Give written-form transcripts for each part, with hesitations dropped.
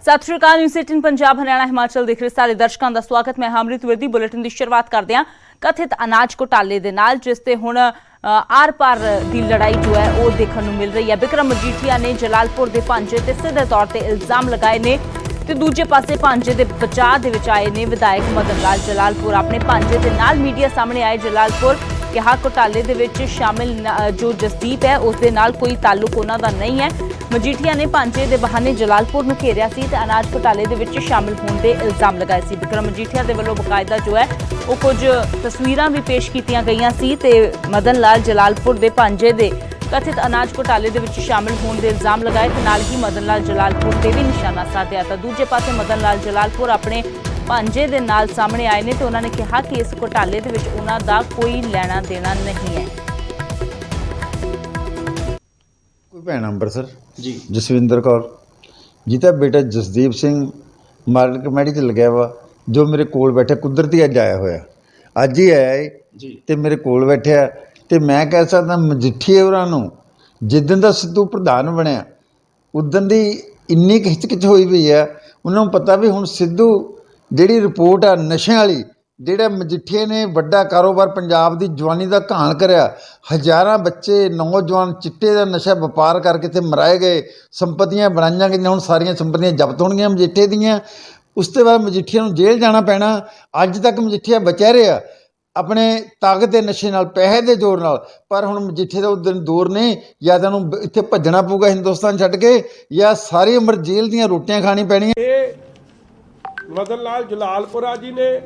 सत श्री अकाल। न्यूज़ 18 पंजाब हरियाणा हिमाचल देख रहे सारे दर्शकों का स्वागत। मैं अमृत वर्दी। बुलेटिन की शुरुआत करते हैं कथित अनाज घोटाले दे नाल, जिस ते हुण आर पार की लड़ाई जो है वो देखने को मिल रही है। बिक्रम मजीठिया ने जलालपुर के भांजे ते सीधे तौर पर इल्जाम लगाए ने ते दूजे पासे भांजे के बचाव दे विच आए ने विधायक मदन लाल जलालपुर। अपने भांजे के नाल मीडिया सामने आए जलालपुर कहा घोटाले दे विच शामिल जो जसदीप है उसके नाल कोई ताल्लुक उन्हां दा नहीं है। मजीठिया ने भांजे के बहाने जलालपुर नूं घेरिया सी ते अनाज घोटाले दे विच शामिल होने के इल्जाम लगाए सी। बिक्रम मजीठिया के वल्लों बकायदा जो है वो कुछ तस्वीरां भी पेश कीतियां गईयां सी ते मदन लाल जलालपुर के भांजे के कथित अनाज घोटाले दे विच शामिल होने के इल्जाम लगाए ते नाल ही मदन लाल जलालपुर ते भी निशाना साधिया। तां दूजे पासे मदन लाल जलालपुर अपने भांजे दे नाल सामने आए ने ते उन्होंने कहा कि इस घोटाले दे विच उन्हां दा कोई लेना देना नहीं है। कोई भैन अंबरसर जी जसविंदर कौर जिहदा बेटा जसदीप सिंह मार्केट कमेटी च लग्या वा, जो मेरे कोल बैठे कुदरती अज आया होया, अज ही आया है तो मेरे कोल बैठा तो मैं कह सकदा मजीठीए होरां नूं जिद्दन दा सिद्धू प्रधान बनया उदन दी इन्नी हिचकिच होई पई है। उन्होंने पता भी हुण सिद्धू जिहड़ी रिपोर्ट आ नशे वाली, जिहड़ा मजीठीए ने वड्डा कारोबार पंजाब की जवानी का घाण करया, हज़ारां बच्चे नौजवान चिट्टे का नशा व्यापार करके ते मराए गए, संपत्तियां बनाईयां गईयां, हुण सारियां संपत्तियां जब्त होणगीਆਂ मजीठे दीयां। उस तो बाद मजीठीए नूं जेल जाना पैना। अज तक मजीठीआ बचा रहा अपने ताकत के नशे नाल, पैसे के जोर नाल, पर हुण मजीठे का उस दिन दूर नहीं, या तो इत्थे भज्जना पऊगा हिंदुस्तान छड्ड के, या सारी उम्र जेल दीयां रोटियां खानी पैणीआं। मदन लाल जलालपुरा जी ने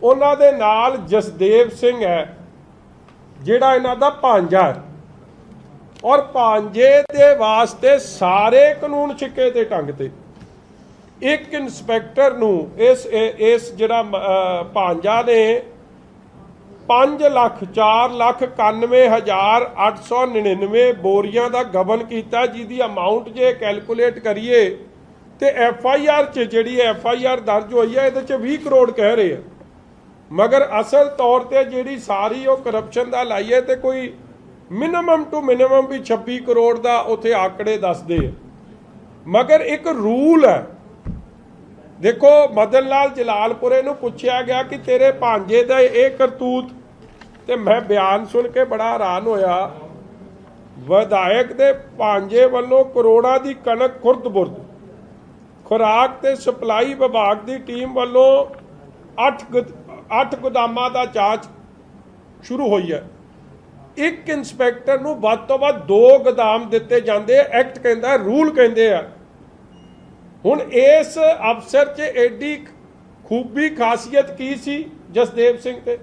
उन्हां दे नाल जसदेव सिंह है जिहड़ा इन्हां दा भांजा है, और भांजे दे वास्ते सारे कानून छिके ते टंग ते एक इंस्पैक्टर नूं इस जिहड़ा भांजा ने 5,04,91,899 बोरियां का गबन किया, जिहदी अमाउंट जे कैलकुलेट करिए तो FIR च जिहड़ी FIR दर्ज हुई है इहदे च 20 करोड़ कह रहे हैं, मगर असल तौर पर जिहड़ी सारी वो करप्शन का लाइए तो कोई मिनिमम टू मिनिमम भी 26 करोड़ का उत्थे आंकड़े दसदे है। मगर एक रूल है, देखो मदन लाल जलालपुरे नूं पुछया गया कि तेरे भांजे दा ये करतूत, ते मैं बयान सुन के बड़ा हैरान होया। विधायक दे भांजे वालों करोड़ां दी कणक खुर्द-बुर्द, खुराक ते सप्लाई विभाग की टीम वालों 8 गोदामां दा जांच शुरू हुई है। एक इंस्पैक्टर नूं वध तों वध 2 गोदाम दिते जांदे, एक्ट कहंदा, रूल कहंदे आ। हुण इस अफसर च एडी खूबी खासियत की सी जसदेव सिंह ते?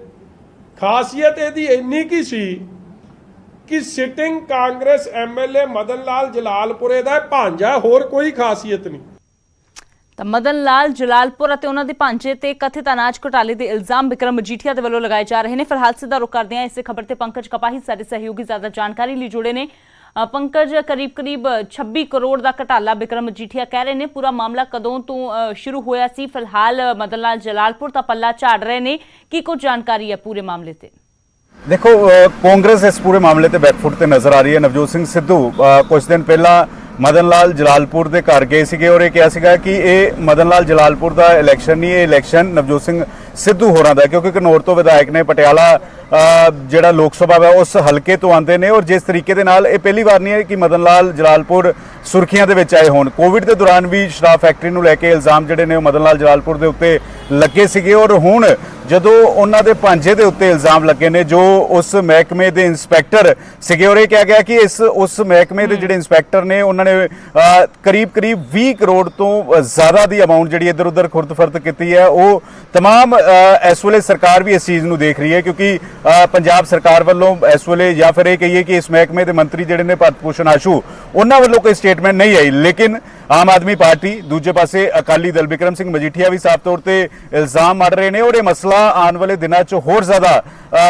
खासियत इहदी इन्नी की सी कि सिटिंग कांग्रेस MLA मदन लाल जलालपुरे दा भांजा, होर कोई खासियत नहीं। तो मदन लाल जलालपुर और उन्होंने भांजे ते कथित अनाज घोटाले के इल्जाम बिक्रम मजीठिया के वलों लगाए जा रहे हैं। फिलहाल सीधा रुख करते हैं इस खबर से पंकज कपाही सारे सहयोगी ज्यादा जानकारी लिए जुड़े ने। पंकज, करीब 26 करोड़ का घोटाला बिक्रम मजीठिया कह रहे हैं, पूरा मामला कदों तो शुरू होया सी? फिलहाल मदन लाल जलालपुर का पल्ला झाड़ रहे हैं, की कुछ जानकारी है पूरे मामले से? देखो, कांग्रेस इस पूरे मामले ते बैकफुट ते नजर आ रही है। नवजोत सिंह सिद्धू कुछ दिन पहला मदन लाल जलालपुर के घर गए सीगे और ये कहा सीगा कि ये मदन लाल जलालपुर का इलैक्शन नहीं, ये इलैक्शन नवजोत सिंह सिद्धू होरां दा, क्योंकि घनौर तो विधायक ने पटियाला जिहड़ा लोक सभा है उस हल्के तो आते हैं, और जिस तरीके दे नाल ये पहली बार नहीं है कि मदन लाल जलालपुर सुर्खियां दे विच आए होण। कोविड के दौरान भी शराब फैक्ट्री नूं लैके इल्जाम जिहड़े ने मदन लाल जलालपुर के उत्ते लगे सीगे, और हुण जदों उन्हां दे भांजे दे उत्ते इल्जाम लगे ने जो उस महकमे के इंस्पैक्टर सीगे, और ये कहा गया कि उस महकमे के जिहड़े इंस्पैक्टर ने उन्होंने करीब 20 करोड़ तो ज़्यादा की अमाउंट जी इधर उधर खुर्द फर्द की है। वो तमाम इस वेले सरकार भी इस चीज़ को देख रही है, क्योंकि पंजाब सरकार वालों इस वेले, या फिर यह कहिए कि इस महकमे के मंत्री जिहड़े ने भारत भूषण आशू, उन्होंने वालों कोई स्टेटमेंट नहीं आई, लेकिन आम आदमी पार्टी, दूजे पासे अकाली दल बिक्रम सिंह मजीठिया भी साफ तौर पर इल्जाम मार रहे हैं, और यह मसला आने वाले दिनों च होर ज़्यादा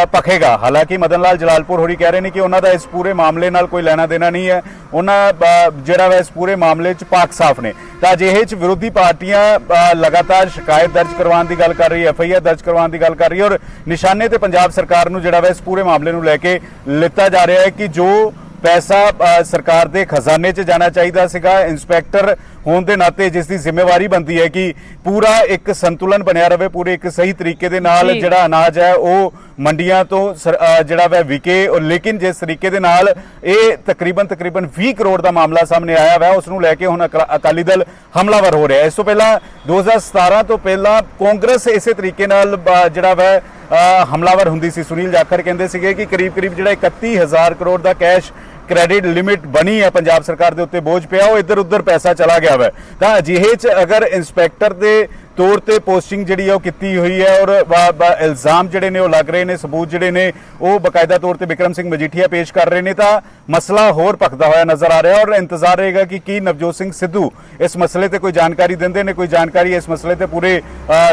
पखेगा। हालांकि मदन लाल जलालपुर होरी कह रहे हैं कि उन्होंने इस पूरे मामले नाल कोई लेना देना नहीं है, उन्होंने जिहड़ा इस पूरे मामले च पाक साफ ने। तो अजिहे च विरोधी पार्टियां लगातार शिकायत दर्ज करवाने की गल कर रही है, FIR दर्ज करवाने की गल कर रही है, और निशाने ते पंजाब सरकार नूं जिहड़ा इस पूरे मामले नूं लैके लिता जा रहा है कि जो पैसा सरकार के खजाने च जाना चाहिए सीगा, इंस्पैक्टर ਹੋਣ ਦੇ ਨਾਤੇ ਜਿਸ ਦੀ ਜ਼ਿੰਮੇਵਾਰੀ ਬਣਦੀ ਹੈ ਕਿ ਪੂਰਾ ਇੱਕ ਸੰਤੁਲਨ ਬਣਿਆ ਰਵੇ, ਪੂਰੇ ਇੱਕ ਸਹੀ ਤਰੀਕੇ ਦੇ ਨਾਲ ਜੀ। ਜਿਹੜਾ ਅਨਾਜ ਹੈ ਉਹ ਮੰਡੀਆਂ ਤੋਂ ਜਿਹੜਾ ਵੈ ਵਿਕੇ। ਔਰ ਲੇਕਿਨ ਜਿਸ ਤਰੀਕੇ ਦੇ ਨਾਲ ਇਹ ਤਕਰੀਬਨ 20 ਕਰੋੜ ਦਾ ਮਾਮਲਾ ਸਾਹਮਣੇ ਆਇਆ ਵੈ, ਉਸ ਨੂੰ ਲੈ ਕੇ ਹੁਣ ਅਕਾਲੀ ਦਲ ਹਮਲਾਵਰ ਹੋ ਰਿਹਾ ਹੈ। ਇਸ ਤੋਂ ਪਹਿਲਾਂ 2017 ਤੋਂ ਪਹਿਲਾਂ ਕਾਂਗਰਸ ਇਸੇ ਤਰੀਕੇ ਨਾਲ ਜਿਹੜਾ ਵੈ ਹਮਲਾਵਰ ਹੁੰਦੀ ਸੀ। ਸੁਨੀਲ ਜਾਖੜ ਕਹਿੰਦੇ ਸੀਗੇ ਕਿ ਕਰੀਬ ਜਿਹੜਾ 31,000 ਕਰੋੜ ਦਾ ਕੈਸ਼ ਕ੍ਰੈਡਿਟ ਲਿਮਿਟ ਬਣੀ ਹੈ, ਪੰਜਾਬ ਸਰਕਾਰ ਦੇ ਉੱਤੇ ਬੋਝ ਪਿਆ, ਉਹ ਇੱਧਰ ਉੱਧਰ ਪੈਸਾ ਚਲਾ ਗਿਆ ਵੈ। ਤਾਂ ਅਜਿਹੇ 'ਚ ਅਗਰ ਇੰਸਪੈਕਟਰ ਦੇ ਤੌਰ ਤੇ ਪੋਸਟਿੰਗ ਜਿਹੜੀ ਹੈ ਉਹ ਕੀਤੀ ਹੋਈ ਹੈ ਔਰ ਇਲਜ਼ਾਮ ਜਿਹੜੇ ਨੇ ਉਹ ਲੱਗ ਰਹੇ ਨੇ, ਸਬੂਤ ਜਿਹੜੇ ਨੇ ਉਹ ਬਕਾਇਦਾ ਤੌਰ ਤੇ ਬਿਕਰਮ ਸਿੰਘ ਮਜੀਠੀਆ ਪੇਸ਼ ਕਰ ਰਹੇ ਨੇ, ਤਾਂ ਮਸਲਾ ਹੋਰ ਭਖਦਾ ਹੋਇਆ ਨਜ਼ਰ ਆ ਰਿਹਾ। ਔਰ ਇੰਤਜ਼ਾਰ ਰਹੇਗਾ ਕਿ ਕੀ ਨਵਜੋਤ ਸਿੰਘ ਸਿੱਧੂ ਇਸ ਮਸਲੇ ਤੇ ਕੋਈ ਜਾਣਕਾਰੀ ਦਿੰਦੇ ਨੇ, ਕੋਈ ਜਾਣਕਾਰੀ ਇਸ ਮਸਲੇ ਤੇ ਪੂਰੇ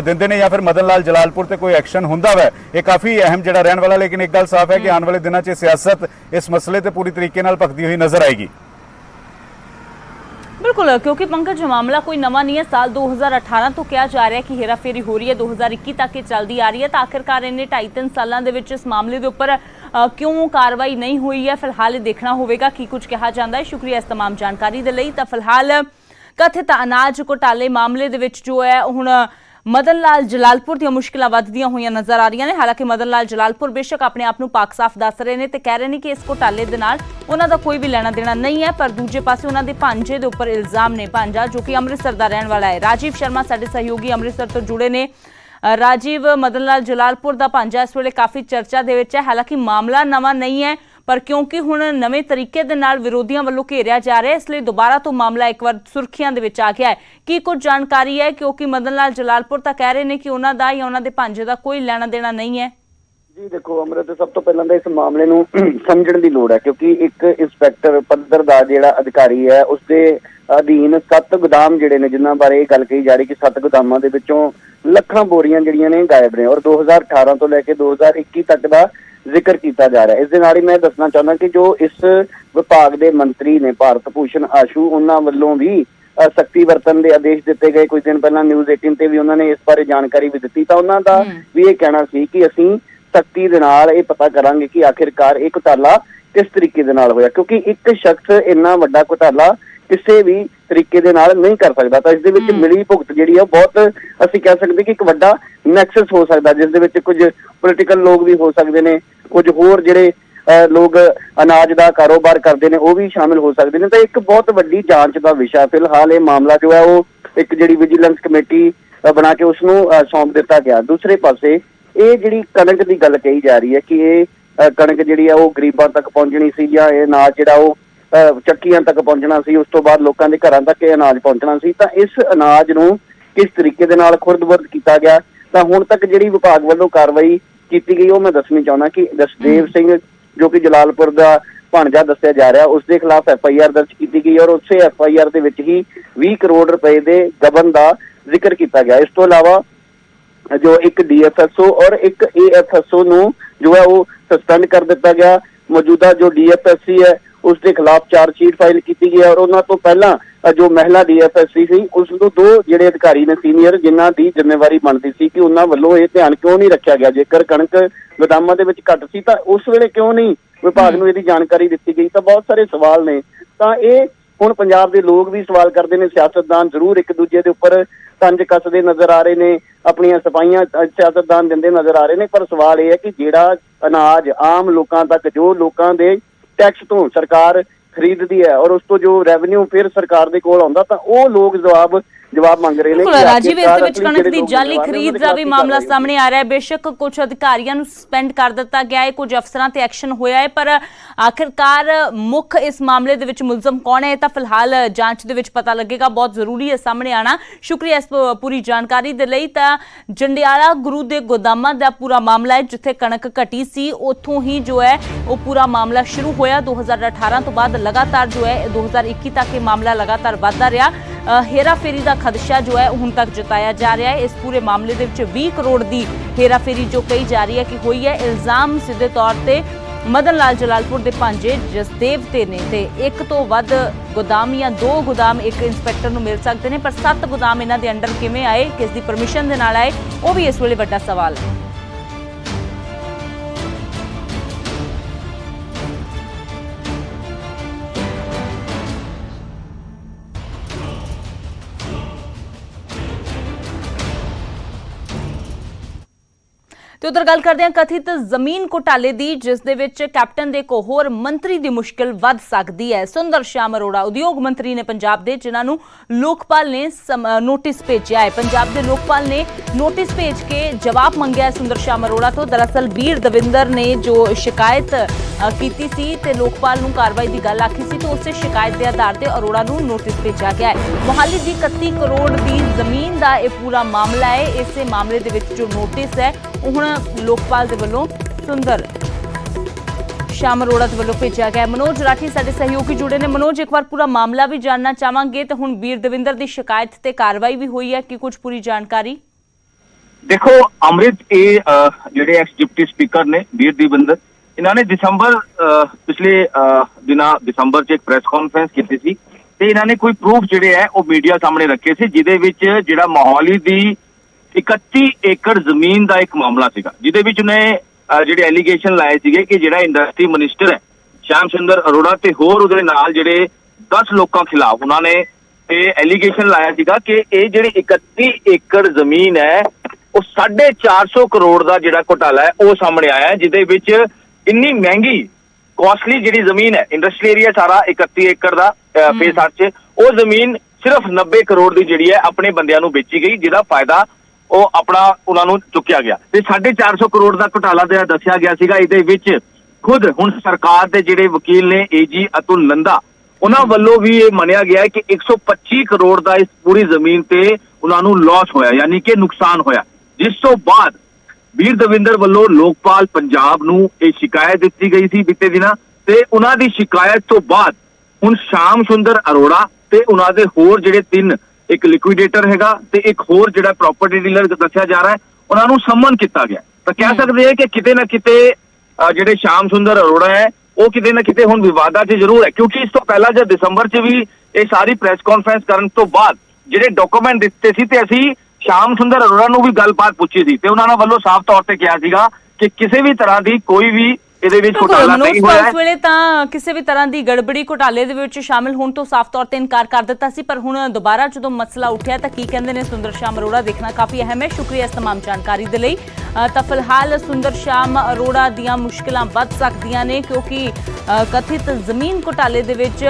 ਦਿੰਦੇ ਨੇ, ਜਾਂ ਫਿਰ ਮਦਨ ਲਾਲ ਜਲਾਲਪੁਰ ਤੇ ਕੋਈ ਐਕਸ਼ਨ ਹੁੰਦਾ ਵੈ। ਇਹ ਕਾਫੀ ਅਹਿਮ ਜਿਹੜਾ ਰਹਿਣ ਵਾਲਾ। ਲੇਕਿਨ ਇੱਕ ਗੱਲ ਸਾਫ਼ ਹੈ ਕਿ ਆਉਣ ਵਾਲੇ ਦਿਨਾਂ 'ਚ ਸਿਆਸਤ ਇਸ ਮਸਲੇ ਤੇ ਪੂਰੀ ਤਰੀਕੇ ਨਾਲ ਭਖਦੀ ਹੋਈ ਨਜ਼ਰ ਆਏਗੀ। बिल्कुल, क्योंकि पंकज मामला कोई नवा नहीं है। साल 2018 तो कहा जा रहा है कि हेराफेरी हो रही है, 2021 तक ये चलती आ रही है। तो आखिरकार इन्हें 2.5-3 सालों के इस मामले के उपर क्यों कार्रवाई नहीं हुई है, फिलहाल देखना होगा कि कुछ कहा जाता है। शुक्रिया इस तमाम जानकारी के लिए। तो फिलहाल कथित अनाज घोटाले मामले दे विच जो है हुण मदन लाल जलालपुर दी मुश्किलां वधदियां होईयां नज़र आ रही ने। हालांकि मदन लाल जलालपुर बेशक अपने आप नूं पाक साफ दस रहे हैं, तो कह रहे हैं कि इस घोटाले दे नाल उन्हां दा कोई भी लेना देना नहीं है। पर दूजे पासे उन्हां दे भांजे दे उपर इल्जाम ने। भांजा जो कि अमृतसर दा रहण वाला है। राजीव शर्मा साडे सहयोगी अमृतसर तो जुड़े ने। राजीव, मदन लाल जलालपुर दा भांजा इस वेले काफ़ी चर्चा दे विच है। हालांकि मामला नवा नहीं है, पर क्योंकि हुण नवे तरीके दे नाल विरोधियों वालों घेरिया जा रहा है, इसलिए दोबारा तो मामला एक बार सुर्खियां दे विच आ गया है। की कुछ जानकारी है, क्योंकि मदन लाल जलालपुर तां कह रहे हैं कि उन्हां दा या उन्हां दे भांजे दा कोई लेना देना नहीं है। जी देखो अमृत, सब तो पहला इस मामले नूं समझण दी लोड़ है, क्योंकि एक इंस्पैक्टर पद्धर दा जिहड़ा अधिकारी है उसके अधीन 7 गोदाम जिहड़े ने, जिन्हां बारे गल कही जा रही कि 7 गोदामां दे विचों ਲੱਖਾਂ बोरियां जिहड़ियां ने गायब ने। और 2018 तो लैके 2021 तक का जिक्र किया जा रहा है। इस दे नाल ही मैं दसना चाहना कि जो इस विभाग के मंत्री ने भारत भूषण आशू, उन्हां वल्लों भी सख्ती वरतन के आदेश दिते गए। कुछ दिन पहला न्यूज़ 18 ते भी उन्होंने इस बारे जानकारी भी दी। तो उन्हां दा भी ये कहना सी कि असीं सख्ती दे नाल ये पता करांगे कि आखिरकार ये घोटाला किस तरीके दे नाल होया, क्योंकि एक शख्स इन्ना वड्डा घोटाला किसी भी तरीके दे नाल नहीं कर सकता। तो इस दे विच मिली भुगत जिहड़ी है बहुत असीं कह सकते कि एक वड्डा नैक्सस हो सकता, जिस दे विच कुछ पोलिटिकल लोग भी हो सकते हैं, कुछ होर जिहड़े लोग अनाज का कारोबार करते हैं वो भी शामिल हो सकते हैं। तो एक बहुत वड्डी जांच का विषय फिलहाल ये मामला जो है वो एक जिहड़ी विजिलेंस कमेटी बना के उसनूं सौंप दिता गया। दूसरे पासे ये जिहड़ी कणक की गल कही जा रही है कि ये कणक जिहड़ी है वो गरीबां तक पहुंचनी सी, या ये अनाज जिहड़ा वो ਚੱਕੀਆਂ तक पहुंचना सी, उस तो बाद लोगों के घरों तक अनाज पहुंचना सी। तो इस अनाज नूं किस तरीके दे नाल खुर्द-बुर्द किया गया, तो हुण तक जिहड़ी विभाग वालों कार्रवाई की गई वो मैं दसनी चाहना कि जसदेव सिंह जो कि जलालपुर का भांजा दस्सिया जा रहा, उसके खिलाफ FIR दर्ज की गई और उस FIR दे विच ही 20 करोड़ रुपए के गबन का जिक्र किया गया। इस तो इलावा जो एक DFSO और एक AFSO नूं जो है वो सस्पेंड कर दिता गया। मौजूदा जो DFSC है उसके खिलाफ चार्जशीट फाइल की गई है और उन्होंने तो पहला जो महिला DFSC सी उसनूं 2 जिहड़े अधिकारी ने सीनियर जिन्हां दी जिम्मेवारी बनती सी कि उन्हां वल्लों ये ध्यान क्यों नहीं रखा गया, जेकर कणक गोदामां दे विच घट सी तां उस वेले क्यों नहीं विभाग नूं इहदी जानकारी दित्ती गई। तो बहुत सारे सवाल ने। तां ये हुण पंजाब दे लोग भी सवाल करते हैं, सियासतदान जरूर एक दूजे के उपर तंज कसदे नज़र आ रहे हैं, अपनियां सफाइयां सियासतदान दिंदे नज़र आ रहे हैं। पर सवाल यह है कि जिहड़ा अनाज आम लोगों तक जो लोगों के टैक्स तो सरकार खरीदती है और उस तो जो रेवन्यू फिर सरकार दे कोल आउंदा, तां ओह लोग जवाब मंग रहे हैं। राजीव, इस विच कणक दी जाली खरीद का भी मामला सामने आ रहा है। बेशक कुछ अधिकारियों नूं सस्पेंड कर दिता गया है, कुछ अफसरां ते एक्शन होया है, पर आखिरकार मुख इस मामले दे विच मुलजम कौन है तां फिलहाल जांच दे विच पता लगेगा। बहुत जरूरी है सामने आना। शुक्रिया इस पूरी जानकारी दे लई। तां जंडियाला गुरु दे गोदामां दा पूरा मामला है, जिथे कणक घटी सी उत्थों ही जो है वो पूरा मामला शुरू होया। 2018 तो बाद लगातार जो है 2021 तक ये मामला लगातार बढ़ता रहा। हेराफेरी का खदशा जो है हुण तक जताया जा रहा है। इस पूरे मामले दे विच 20 करोड़ की हेराफेरी जो कही जा रही है कि हुई है। इल्जाम सीधे तौर पर मदन लाल जलालपुर के भांजे जसदेव ते ने। ते एक तो वध गोदाम या 2 गोदाम एक इंस्पैक्टर नूं मिल सकते हैं, पर 7 गोदाम इन्हां दे अंडर किवें आए, किस दी परमिशन दे नाल आए, वो भी इस वेले वड्डा सवाल है। ਤੇ ਉਧਰ ਗੱਲ ਕਰਦੇ ਹਾਂ ਕਥਿਤ ਜ਼ਮੀਨ ਘੁਟਾਲੇ ਦੀ, ਜਿਸ ਦੇ ਵਿੱਚ ਕੈਪਟਨ ਦੇ ਇੱਕ ਹੋਰ ਮੰਤਰੀ ਦੀ ਮੁਸ਼ਕਿਲ ਵੱਧ ਸਕਦੀ ਹੈ। ਸੁੰਦਰ ਸ਼ਾਮ ਅਰੋੜਾ ਉਦਯੋਗ ਮੰਤਰੀ ਨੇ ਪੰਜਾਬ ਦੇ, ਜਿਨ੍ਹਾਂ ਨੂੰ ਲੋਕਪਾਲ ਨੇ ਨੋਟਿਸ ਭੇਜਿਆ ਹੈ। ਪੰਜਾਬ ਦੇ ਲੋਕਪਾਲ ਨੇ ਨੋਟਿਸ ਭੇਜ ਕੇ ਜਵਾਬ ਮੰਗਿਆ ਸੁੰਦਰ ਸ਼ਾਮ ਅਰੋੜਾ ਤੋਂ। ਦਰਅਸਲ ਵੀਰ ਦਵਿੰਦਰ ਨੇ ਜੋ ਸ਼ਿਕਾਇਤ ਕੀਤੀ ਸੀ ਤੇ ਲੋਕਪਾਲ ਨੂੰ ਕਾਰਵਾਈ ਦੀ ਗੱਲ ਆਖੀ ਸੀ, ਤੇ ਉਸੇ ਸ਼ਿਕਾਇਤ ਦੇ ਆਧਾਰ ਤੇ ਅਰੋੜਾ ਨੂੰ ਨੋਟਿਸ ਭੇਜਿਆ ਗਿਆ ਹੈ। ਮੁਹਾਲੀ ਦੀ 31 ਕਰੋੜ ਦੀ ਜ਼ਮੀਨ ਦਾ ਇਹ ਪੂਰਾ ਮਾਮਲਾ ਹੈ। ਇਸੇ ਮਾਮਲੇ ਦੇ ਵਿੱਚ ਜੋ ਨੋਟਿਸ ਹੈ ਉਹ ਹੁਣ ਲੋਕਪਾਲ ਦੇ ਵੱਲੋਂ ਸੁੰਦਰ ਸ਼ਾਮ ਅਰੋੜਾ ਦੇ ਵੱਲੋਂ ਭੇਜਿਆ ਗਿਆ। ਮਨੋਜ ਰਾਠੀ ਸਾਡੇ ਸਹਿਯੋਗੀ ਜੁੜੇ ਨੇ। ਮਨੋਜ, ਇੱਕ ਵਾਰ ਪੂਰਾ ਮਾਮਲਾ ਵੀ ਜਾਣਨਾ ਚਾਹਾਂਗੇ ਤੇ ਹੁਣ ਵੀਰ ਦਵਿੰਦਰ ਦੀ ਸ਼ਿਕਾਇਤ ਤੇ ਕਾਰਵਾਈ ਵੀ ਹੋਈ ਹੈ ਕਿ ਕੁਝ ਪੂਰੀ ਜਾਣਕਾਰੀ। देखो अमृत, ये ਜਿਹੜੇ ਐਕਸ ਡਿਪਟੀ ਸਪੀਕਰ ਨੇ ਵੀਰ ਦਵਿੰਦਰ, ਇਹਨਾਂ ਨੇ ਪਿਛਲੇ ਦਿਨਾਂ ਦਸੰਬਰ 'ਚ ਇੱਕ ਪ੍ਰੈਸ ਕਾਨਫਰੰਸ ਕੀਤੀ ਸੀ ਤੇ ਇਹਨਾਂ ਨੇ ਕੋਈ ਪ੍ਰੂਫ ਜਿਹੜੇ ਹੈ ਉਹ ਮੀਡੀਆ ਸਾਹਮਣੇ ਰੱਖੇ ਸੀ, ਜਿਹਦੇ ਵਿੱਚ ਜਿਹੜਾ ਮੋਹਾਲੀ ਦੀ 31 ਏਕੜ ਜ਼ਮੀਨ ਦਾ ਇੱਕ ਮਾਮਲਾ ਸੀਗਾ, ਜਿਹਦੇ ਵਿੱਚ ਉਹਨੇ ਜਿਹੜੇ ਐਲੀਗੇਸ਼ਨ ਲਾਏ ਸੀਗੇ ਕਿ ਜਿਹੜਾ ਇੰਡਸਟਰੀ ਮਿਨਿਸਟਰ ਹੈ ਸ਼ਾਮ ਸੁੰਦਰ ਅਰੋੜਾ ਤੇ ਹੋਰ ਉਹਦੇ ਨਾਲ ਜਿਹੜੇ 10 ਲੋਕਾਂ ਖਿਲਾਫ ਉਹਨਾਂ ਨੇ ਇਹ ਐਲੀਗੇਸ਼ਨ ਲਾਇਆ ਸੀਗਾ ਕਿ ਇਹ ਜਿਹੜੀ 31 ਏਕੜ ਜ਼ਮੀਨ ਹੈ ਉਹ 450 ਕਰੋੜ ਦਾ ਜਿਹੜਾ ਘੁਟਾਲਾ ਹੈ ਉਹ ਸਾਹਮਣੇ ਆਇਆ ਹੈ, ਜਿਹਦੇ ਵਿੱਚ ਇੰਨੀ ਮਹਿੰਗੀ ਕਾਸਟਲੀ ਜਿਹੜੀ ਜ਼ਮੀਨ ਹੈ, ਇੰਡਸਟਰੀ ਏਰੀਆ ਸਾਰਾ 31 ਏਕੜ ਦਾ ਫੇਸ 8 'ਚ, ਉਹ ਜ਼ਮੀਨ ਸਿਰਫ 90 ਕਰੋੜ ਦੀ ਜਿਹੜੀ ਹੈ ਆਪਣੇ ਬੰਦਿਆਂ ਨੂੰ ਵੇਚੀ ਗਈ, ਜਿਹਦਾ ਫਾਇਦਾ ਉਹ ਆਪਣਾ ਉਹਨਾਂ ਨੂੰ ਚੁੱਕਿਆ ਗਿਆ ਤੇ 450 ਕਰੋੜ ਦਾ ਘੁਟਾਲਾ ਜਿਹੜਾ ਦੱਸਿਆ ਗਿਆ ਸੀਗਾ। ਇਹਦੇ ਵਿੱਚ ਖੁਦ ਹੁਣ ਸਰਕਾਰ ਦੇ ਜਿਹੜੇ ਵਕੀਲ ਨੇ ਏਜੀ ਅਤੁਲ ਨੰਦਾ, ਉਹਨਾਂ ਵੱਲੋਂ ਵੀ ਇਹ ਮੰਨਿਆ ਗਿਆ ਹੈ ਕਿ 125 ਕਰੋੜ ਦਾ ਇਸ ਪੂਰੀ ਜ਼ਮੀਨ ਤੇ ਉਹਨਾਂ ਨੂੰ ਲਾਸ ਹੋਇਆ, ਯਾਨੀ ਕਿ ਨੁਕਸਾਨ ਹੋਇਆ। ਜਿਸ ਤੋਂ ਬਾਅਦ ਵੀਰ ਦਵਿੰਦਰ ਵੱਲੋਂ ਲੋਕਪਾਲ ਪੰਜਾਬ ਨੂੰ ਇਹ ਸ਼ਿਕਾਇਤ ਦਿੱਤੀ ਗਈ ਸੀ ਬੀਤੇ ਦਿਨਾਂ, ਤੇ ਉਹਨਾਂ ਦੀ ਸ਼ਿਕਾਇਤ ਤੋਂ ਬਾਅਦ ਹੁਣ ਸ਼ਾਮ ਸੁੰਦਰ ਅਰੋੜਾ ਤੇ ਉਹਨਾਂ ਦੇ ਹੋਰ ਜਿਹੜੇ 3, ਇੱਕ ਲਿਕੁਇਡੇਟਰ ਹੈਗਾ ਤੇ ਇੱਕ ਹੋਰ ਜਿਹੜਾ ਪ੍ਰਾਪਰਟੀ ਡੀਲਰ ਦੱਸਿਆ ਜਾ ਰਿਹਾ ਹੈ, ਉਹਨਾਂ ਨੂੰ ਸਮਨ ਕੀਤਾ ਗਿਆ। ਤਾਂ ਕਹਿ ਸਕਦੇ ਹਾਂ ਕਿ ਕਿਤੇ ਨਾ ਕਿਤੇ ਜਿਹੜੇ ਸ਼ਾਮ ਸੁੰਦਰ ਅਰੋੜਾ ਹੈ ਉਹ ਕਿਤੇ ਨਾ ਕਿਤੇ ਹੁਣ ਵਿਵਾਦਾਂ 'ਚ ਜ਼ਰੂਰ ਹੈ, ਕਿਉਂਕਿ ਇਸ ਤੋਂ ਪਹਿਲਾਂ ਜਦ ਦਸੰਬਰ 'ਚ ਵੀ ਇਹ ਸਾਰੀ ਪ੍ਰੈਸ ਕਾਨਫਰੰਸ ਕਰਨ ਤੋਂ ਬਾਅਦ ਜਿਹੜੇ ਡਾਕੂਮੈਂਟ ਦਿੱਤੇ ਸੀ ਤੇ ਅਸੀਂ ਸ਼ਾਮ ਸੁੰਦਰ ਅਰੋੜਾ ਨੂੰ ਵੀ ਗੱਲਬਾਤ ਪੁੱਛੀ ਸੀ ਤੇ ਉਹਨਾਂ ਵੱਲੋਂ ਸਾਫ਼ ਤੌਰ ਤੇ ਕਿਹਾ ਸੀਗਾ ਕਿ ਕਿਸੇ ਵੀ ਤਰ੍ਹਾਂ ਦੀ ਕੋਈ ਵੀ ਇਹਦੇ ਵਿੱਚ ਘੁਟਾਲਾ ਨਹੀਂ ਹੋਇਆ ਹੈ। ਉਸ ਵੇਲੇ ਤਾਂ ਕਿਸੇ ਵੀ ਤਰ੍ਹਾਂ ਦੀ ਗੜਬੜੀ ਘੁਟਾਲੇ ਦੇ ਵਿੱਚ ਸ਼ਾਮਿਲ ਹੋਣ ਤੋਂ ਸਾਫ਼ ਤੌਰ ਤੇ ਇਨਕਾਰ ਕਰ ਦਿੱਤਾ ਸੀ, ਪਰ ਹੁਣ ਦੁਬਾਰਾ ਜਦੋਂ ਮਸਲਾ ਉੱਠਿਆ ਤਾਂ ਕੀ ਕਹਿੰਦੇ ਨੇ ਸੁੰਦਰ ਸ਼ਾਮ ਅਰੋੜਾ, ਦੇਖਣਾ ਕਾਫੀ ਅਹਿਮ ਹੈ। ਸ਼ੁਕਰੀਆ ਇਸ तमाम ਜਾਣਕਾਰੀ ਦੇ ਲਈ। ਤਾਂ ਫਿਲਹਾਲ ਸੁੰਦਰ ਸ਼ਾਮ ਅਰੋੜਾ ਦੀਆਂ ਮੁਸ਼ਕਿਲਾਂ ਵੱਧ ਸਕਦੀਆਂ ਨੇ, ਕਿਉਂਕਿ ਕਥਿਤ ਜ਼ਮੀਨ ਘੁਟਾਲੇ ਦੇ ਵਿੱਚ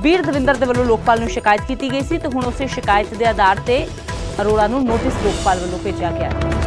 ਵੀਰ ਦਵਿੰਦਰ ਦੇ ਵੱਲੋਂ ਲੋਕਪਾਲ ਨੂੰ ਸ਼ਿਕਾਇਤ ਕੀਤੀ ਗਈ ਸੀ ਤੇ ਹੁਣ ਉਸੇ ਸ਼ਿਕਾਇਤ ਦੇ ਆਧਾਰ ਤੇ ਅਰੋੜਾ ਨੂੰ ਨੋਟਿਸ ਲੋਕਪਾਲ ਵੱਲੋਂ ਭੇਜਿਆ ਗਿਆ ਹੈ।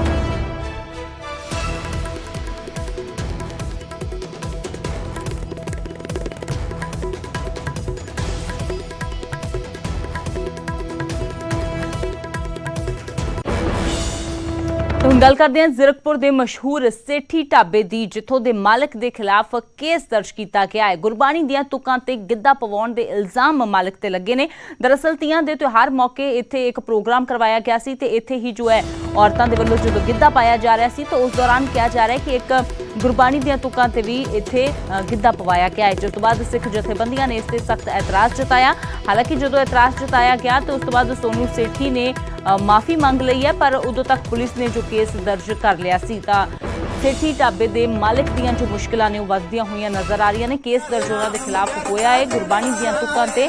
ਹੁਣ ਗੱਲ ਕਰਦੇ ਹਾਂ ਜ਼ੀਰਕਪੁਰ ਦੇ ਮਸ਼ਹੂਰ ਸੇਠੀ ਢਾਬੇ ਦੀ, ਜਿੱਥੋਂ ਦੇ ਮਾਲਕ ਦੇ ਖਿਲਾਫ ਕੇਸ ਦਰਜ ਕੀਤਾ ਗਿਆ ਹੈ। ਗੁਰਬਾਣੀ ਦੀਆਂ ਤੁਕਾਂ ਤੇ ਗਿੱਧਾ ਪਵਾਉਣ ਦੇ ਇਲਜ਼ਾਮ ਮਾਲਕ ਤੇ ਲੱਗੇ ਨੇ। ਦਰਅਸਲ ਤੀਆਂ ਦੇ ਤਿਉਹਾਰ ਮੌਕੇ ਇੱਥੇ ਇੱਕ ਪ੍ਰੋਗਰਾਮ ਕਰਵਾਇਆ ਗਿਆ ਸੀ ਤੇ ਇੱਥੇ ਹੀ ਜੋ ਹੈ ਔਰਤਾਂ ਦੇ ਵੱਲੋਂ ਜਦੋਂ ਗਿੱਧਾ ਪਾਇਆ ਜਾ ਰਿਹਾ ਸੀ ਤਾਂ ਉਸ ਦੌਰਾਨ ਕਿਹਾ ਜਾ ਰਿਹਾ ਹੈ ਕਿ ਇੱਕ ਗੁਰਬਾਣੀ ਦੀਆਂ ਤੁਕਾਂ ਤੇ ਵੀ ਇੱਥੇ ਗਿੱਧਾ ਪਵਾਇਆ ਗਿਆ ਹੈ, ਜਿਸ ਤੋਂ ਬਾਅਦ ਸਿੱਖ ਜਥੇਬੰਦੀਆਂ ਨੇ ਇਸ ਤੇ ਸਖਤ ਐਤਰਾਜ਼ ਜਤਾਇਆ। ਹਾਲਾਂਕਿ ਜਦੋਂ ਐਤਰਾਜ਼ ਜਤਾਇਆ ਗਿਆ ਤਾਂ ਉਸ ਤੋਂ ਬਾਅਦ ਸੋਨੂ ਸੇਠੀ ਨੇ ਮਾਫੀ ਮੰਗ ਲਈ ਹੈ, ਪਰ ਉਦੋਂ ਤੱਕ ਪੁਲਿਸ ਨੇ ਜੋ ਕੇਸ ਦਰਜ ਕਰ ਲਿਆ ਸੀ। ਤਾਂ ਸੇਠੀ ਢਾਬੇ ਦੇ ਮਾਲਕ ਦੀਆਂ ਜੋ ਮੁਸ਼ਕਿਲਾਂ ਨੇ ਉਹ ਵੱਧਦੀਆਂ ਹੋਈਆਂ ਨਜ਼ਰ ਆ ਰਹੀਆਂ ਨੇ। ਕੇਸ ਦਰਜ ਉਹਨਾਂ ਦੇ ਖਿਲਾਫ ਹੋਇਆ ਹੈ ਗੁਰਬਾਣੀ ਦੀਆਂ ਤੁਕਾਂ ਤੇ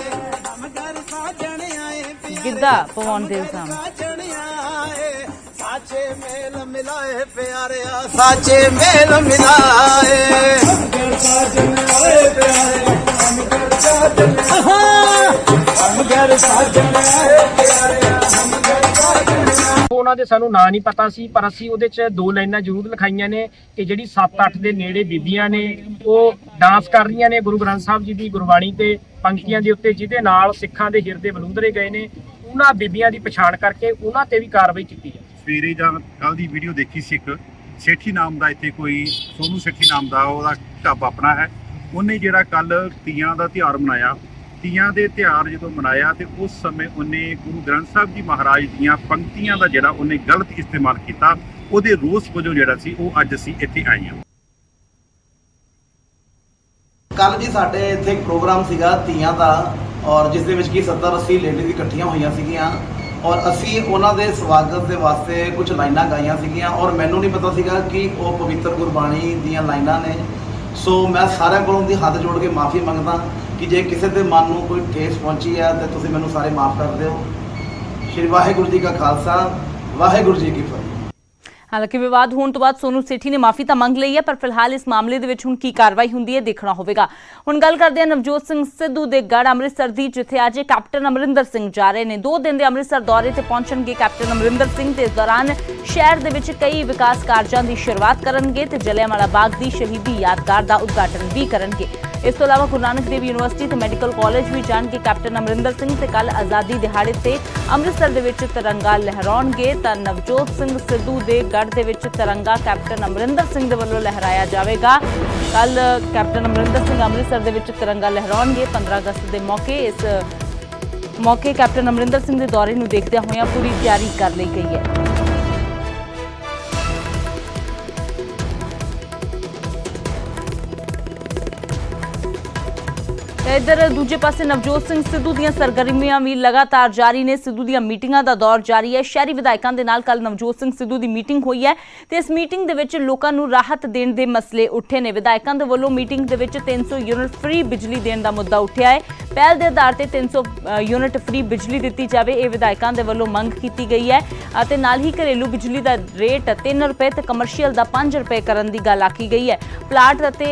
ਗਿੱਧਾ ਪਵਾਉਣ ਦੇ ਇਲਜ਼ਾਮ। साचे मेल मिलाए प्यारिया साचे मेल मिलाए साजन आए प्यारे हम साजन आए प्यारे ਉਹਨਾਂ ਦੇ ਸਾਨੂੰ ਨਾਂ ਨਹੀਂ ਪਤਾ ਸੀ, ਪਰ ਅਸੀਂ ਉਹਦੇ 'ਚ 2 ਲਾਈਨਾਂ ਜ਼ਰੂਰ ਲਿਖਾਈਆਂ ਨੇ ਕਿ ਜਿਹੜੀ 7-8 ਦੇ ਨੇੜੇ ਬੀਬੀਆਂ ਨੇ ਉਹ ਡਾਂਸ ਕਰ ਰਹੀਆਂ ਨੇ ਗੁਰੂ ਗ੍ਰੰਥ ਸਾਹਿਬ ਜੀ ਦੀ ਗੁਰਬਾਣੀ ਤੇ ਪੰਕਤੀਆਂ ਦੇ ਉੱਤੇ, ਜਿਹਦੇ ਨਾਲ ਸਿੱਖਾਂ ਦੇ ਹਿਰਦੇ ਬਲੂੰਦਰੇ ਗਏ ਨੇ। ਉਹਨਾਂ ਬੀਬੀਆਂ ਦੀ ਪਛਾਣ ਕਰਕੇ ਉਹਨਾਂ ਤੇ ਵੀ ਕਾਰਵਾਈ ਕੀਤੀ ਹੈ। ਸਵੇਰੇ ਜਾਂ ਕੱਲ ਦੀ ਵੀਡੀਓ ਦੇਖੀ ਸੀ, ਇੱਕ ਸੇਠੀ ਨਾਮ ਦਾ ਇੱਥੇ ਕੋਈ ਸੋਨੂ ਸੇਠੀ ਨਾਮ ਦਾ ਉਹਦਾ ਢਾਬਾ ਆਪਣਾ ਹੈ, ਉਹਨੇ ਜਿਹੜਾ ਕੱਲ ਤੀਆਂ ਦਾ ਤਿਉਹਾਰ ਮਨਾਇਆ, ਤੀਆਂ ਦੇ ਤਿਉਹਾਰ ਜਦੋਂ ਮਨਾਇਆ ਤੇ ਉਸ ਸਮੇਂ ਉਹਨੇ ਗੁਰੂ ਗ੍ਰੰਥ ਸਾਹਿਬ ਜੀ ਮਹਾਰਾਜ ਦੀਆਂ ਪੰਕਤੀਆਂ ਦਾ ਜਿਹੜਾ ਉਹਨੇ ਗਲਤ ਇਸਤੇਮਾਲ ਕੀਤਾ, ਉਹਦੇ ਰੋਸ ਵਜੋਂ ਜਿਹੜਾ ਸੀ ਉਹ ਅੱਜ ਅਸੀਂ ਇੱਥੇ ਆਏ ਹਾਂ। ਕੱਲ ਜੀ ਸਾਡੇ ਇੱਥੇ ਇੱਕ ਪ੍ਰੋਗਰਾਮ ਸੀਗਾ ਤੀਆਂ ਦਾ, ਔਰ ਜਿਸ ਦੇ ਵਿੱਚ ਕੀ 70-80 ਲੇਡੀਜ਼ ਇਕੱਠੀਆਂ ਹੋਈਆਂ ਸੀਗੀਆਂ, ਔਰ ਅਸੀਂ ਉਹਨਾਂ ਦੇ ਸਵਾਗਤ ਦੇ ਵਾਸਤੇ ਕੁਝ ਲਾਈਨਾਂ ਗਾਈਆਂ ਸੀਗੀਆਂ, ਔਰ ਮੈਨੂੰ ਨਹੀਂ ਪਤਾ ਸੀਗਾ ਕਿ ਉਹ ਪਵਿੱਤਰ ਗੁਰਬਾਣੀ ਦੀਆਂ ਲਾਈਨਾਂ ਨੇ। ਸੋ ਮੈਂ ਸਾਰਿਆਂ ਕੋਲੋਂ ਦੀ ਹੱਥ ਜੋੜ ਕੇ ਮਾਫੀ ਮੰਗਦਾ ਕਿ ਜੇ ਕਿਸੇ ਦੇ ਮਨ ਨੂੰ ਕੋਈ ਠੇਸ ਪਹੁੰਚੀ ਹੈ ਤਾਂ ਤੁਸੀਂ ਮੈਨੂੰ ਸਾਰੇ ਮਾਫ ਕਰ ਦਿਓ। ਸ਼੍ਰੀ ਵਾਹਿਗੁਰੂ ਜੀ ਕਾ ਖਾਲਸਾ, ਵਾਹਿਗੁਰੂ ਜੀ ਕੀ ਫਤਿਹ। ਹਾਲਾਂਕਿ ਵਿਵਾਦ ਹੋਣ ਤੋਂ ਬਾਅਦ ਸੋਨੂ ਸੇਠੀ ਨੇ ਮਾਫੀ ਤਾਂ ਮੰਗ ਲਈ ਹੈ, ਪਰ ਫਿਲਹਾਲ ਇਸ ਮਾਮਲੇ ਦੇ ਵਿੱਚ ਹੁਣ ਕੀ ਕਾਰਵਾਈ ਹੁੰਦੀ ਹੈ ਦੇਖਣਾ ਹੋਵੇਗਾ। ਹੁਣ ਗੱਲ ਕਰਦੇ ਹਾਂ ਨਵਜੋਤ ਸਿੰਘ ਸਿੱਧੂ ਦੇ ਗੜ੍ਹ ਅੰਮ੍ਰਿਤਸਰ ਦੀ, ਜਿੱਥੇ ਅੱਜ ਕੈਪਟਨ ਅਮਰਿੰਦਰ ਸਿੰਘ ਜਾ ਰਹੇ ਨੇ। 2 ਦਿਨ ਦੇ ਅੰਮ੍ਰਿਤਸਰ ਦੌਰੇ ਤੇ ਪਹੁੰਚਣਗੇ ਕੈਪਟਨ ਅਮਰਿੰਦਰ ਸਿੰਘ ਤੇ ਇਸ ਦੌਰਾਨ ਸ਼ਹਿਰ ਦੇ ਵਿੱਚ ਕਈ ਵਿਕਾਸ ਕਾਰਜਾਂ ਦੀ ਸ਼ੁਰੂਆਤ ਕਰਨਗੇ ਤੇ ਜਲਿਆਂਵਾਲਾ ਬਾਗ ਦੀ ਸ਼ਹੀਦੀ ਯਾਦਗਾਰ ਦਾ ਉਦਘਾਟਨ ਵੀ ਕਰਨਗੇ। ਇਸ ਤੋਂ ਇਲਾਵਾ ਗੁਰੂ ਨਾਨਕ ਦੇਵ ਯੂਨੀਵਰਸਿਟੀ ਤੇ ਮੈਡੀਕਲ ਕਾਲਜ ਵੀ ਜਾਣਗੇ ਕੈਪਟਨ ਅਮਰਿੰਦਰ ਸਿੰਘ ਤੇ ਕੱਲ ਆਜ਼ਾਦੀ ਦਿਹਾੜੇ ਤੇ ਅੰਮ੍ਰਿਤਸਰ ਦੇ ਵਿੱਚ ਤਿਰੰਗਾ ਲਹਿਰਾਉਣਗੇ। ਤਾਂ ਨਵਜੋਤ ਸਿੰਘ ਸਿੱਧੂ ਦੇ ਗੜ੍ਹ ਦੇ ਵਿੱਚ ਤਿਰੰਗਾ ਕੈਪਟਨ ਅਮਰਿੰਦਰ ਸਿੰਘ ਦੇ ਵੱਲੋਂ ਲਹਿਰਾਇਆ ਜਾਵੇਗਾ। ਕੱਲ ਕੈਪਟਨ ਅਮਰਿੰਦਰ ਸਿੰਘ ਅੰਮ੍ਰਿਤਸਰ ਦੇ ਵਿੱਚ ਤਿਰੰਗਾ ਲਹਿਰਾਉਣਗੇ 15 ਅਗਸਤ ਦੇ ਮੌਕੇ। ਇਸ ਮੌਕੇ ਕੈਪਟਨ ਅਮਰਿੰਦਰ ਸਿੰਘ ਦੇ ਦੌਰੇ ਨੂੰ ਦੇਖਦਿਆਂ ਹੋਇਆਂ ਪੂਰੀ ਤਿਆਰੀ ਕਰ ਲਈ ਗਈ ਹੈ। इधर दूजे पासे नवजोत सिंह सिद्धू ਦੀਆਂ ਸਰਗਰਮੀਆਂ ਵੀ ਲਗਾਤਾਰ ਜਾਰੀ ਨੇ। ਸਿੱਧੂ ਦੀਆਂ ਮੀਟਿੰਗਾਂ ਦਾ ਦੌਰ ਜਾਰੀ ਹੈ। ਸ਼ਹਿਰੀ ਵਿਧਾਇਕਾਂ ਦੇ ਨਾਲ ਕੱਲ ਨਵਜੋਤ ਸਿੰਘ ਸਿੱਧੂ ਦੀ ਮੀਟਿੰਗ ਹੋਈ ਹੈ ਤੇ ਇਸ ਮੀਟਿੰਗ ਦੇ ਵਿੱਚ ਲੋਕਾਂ ਨੂੰ ਰਾਹਤ ਦੇਣ ਦੇ ਮਸਲੇ ਉੱਠੇ ਨੇ। ਵਿਧਾਇਕਾਂ ਦੇ ਵੱਲੋਂ ਮੀਟਿੰਗ ਦੇ ਵਿੱਚ 300 ਯੂਨਿਟ ਫ੍ਰੀ ਬਿਜਲੀ ਦੇਣ ਦਾ ਮੁੱਦਾ ਉੱਠਿਆ ਹੈ। ਪਹਿਲ ਦੇ ਆਧਾਰ ਤੇ 300 ਯੂਨਿਟ ਫ੍ਰੀ ਬਿਜਲੀ ਦਿੱਤੀ ਜਾਵੇ, ਇਹ ਵਿਧਾਇਕਾਂ ਦੇ ਵੱਲੋਂ ਮੰਗ ਕੀਤੀ ਗਈ ਹੈ ਅਤੇ ਨਾਲ ਹੀ ਘਰੇਲੂ ਬਿਜਲੀ ਦਾ ਰੇਟ 3 ਰੁਪਏ ਤੇ ਕਮਰਸ਼ੀਅਲ ਦਾ 5 ਰੁਪਏ ਕਰਨ ਦੀ ਗੱਲ ਆਖੀ ਗਈ ਹੈ। ਪਲਾਟ ਅਤੇ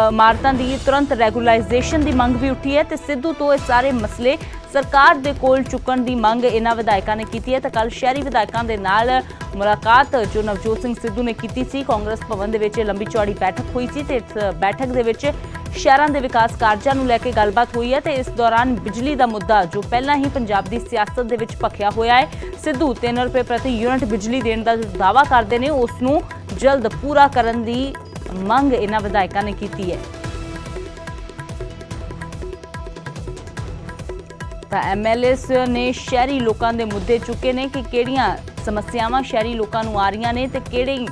ਇਮਾਰਤਾਂ ਦੀ ਤੁਰੰਤ ਰੈਗੂਲਾਈਜੇਸ਼ਨ ਦੀ ਮੰਗ ਵੀ ਉੱਠੀ ਹੈ ਤੇ ਸਿੱਧੂ ਤੋਂ ਇਹ ਸਾਰੇ ਮਸਲੇ ਸਰਕਾਰ ਦੇ ਕੋਲ ਚੁੱਕਣ ਦੀ ਮੰਗ ਇਹਨਾਂ ਵਿਧਾਇਕਾਂ ਨੇ ਕੀਤੀ ਹੈ। ਤਾਂ ਕੱਲ ਸ਼ਹਿਰੀ ਵਿਧਾਇਕਾਂ ਦੇ ਨਾਲ ਮੁਲਾਕਾਤ ਜੋ ਨਵਜੋਤ ਸਿੰਘ ਸਿੱਧੂ ਨੇ ਕੀਤੀ ਸੀ, ਕਾਂਗਰਸ ਭਵਨ ਦੇ ਵਿੱਚ ਲੰਬੀ ਚੌੜੀ ਬੈਠਕ ਹੋਈ ਸੀ ਤੇ ਇਸ ਬੈਠਕ ਦੇ ਵਿੱਚ ਸ਼ਹਿਰਾਂ ਦੇ ਵਿਕਾਸ ਕਾਰਜਾਂ ਨੂੰ ਲੈ ਕੇ ਗੱਲਬਾਤ ਹੋਈ ਹੈ ਤੇ ਇਸ ਦੌਰਾਨ ਬਿਜਲੀ ਦਾ ਮੁੱਦਾ ਜੋ ਪਹਿਲਾਂ ਹੀ ਪੰਜਾਬ ਦੀ ਸਿਆਸਤ ਦੇ ਵਿੱਚ ਭਖਿਆ ਹੋਇਆ ਹੈ, ਸਿੱਧੂ 3 ਰੁਪਏ ਪ੍ਰਤੀ ਯੂਨਿਟ ਬਿਜਲੀ ਦੇਣ ਦਾ ਜੋ ਦਾਅਵਾ ਕਰਦੇ ਨੇ ਉਸ ਨੂੰ ਜਲਦ ਪੂਰਾ ਕਰਨ ਦੀ ਮੰਗ ਇਹਨਾਂ ਵਿਧਾਇਕਾਂ ਨੇ ਕੀਤੀ ਹੈ। ਤਾਂ ਐਮਐਲਏਸ ਨੇ ਸ਼ਹਿਰੀ ਲੋਕਾਂ ਦੇ ਮੁੱਦੇ ਚੁੱਕੇ ਨੇ ਕਿ ਕਿਹੜੀਆਂ ਸਮੱਸਿਆਵਾਂ ਸ਼ਹਿਰੀ ਲੋਕਾਂ ਨੂੰ ਆ ਰਹੀਆਂ ਨੇ ਤੇ ਕਿਹੜੇ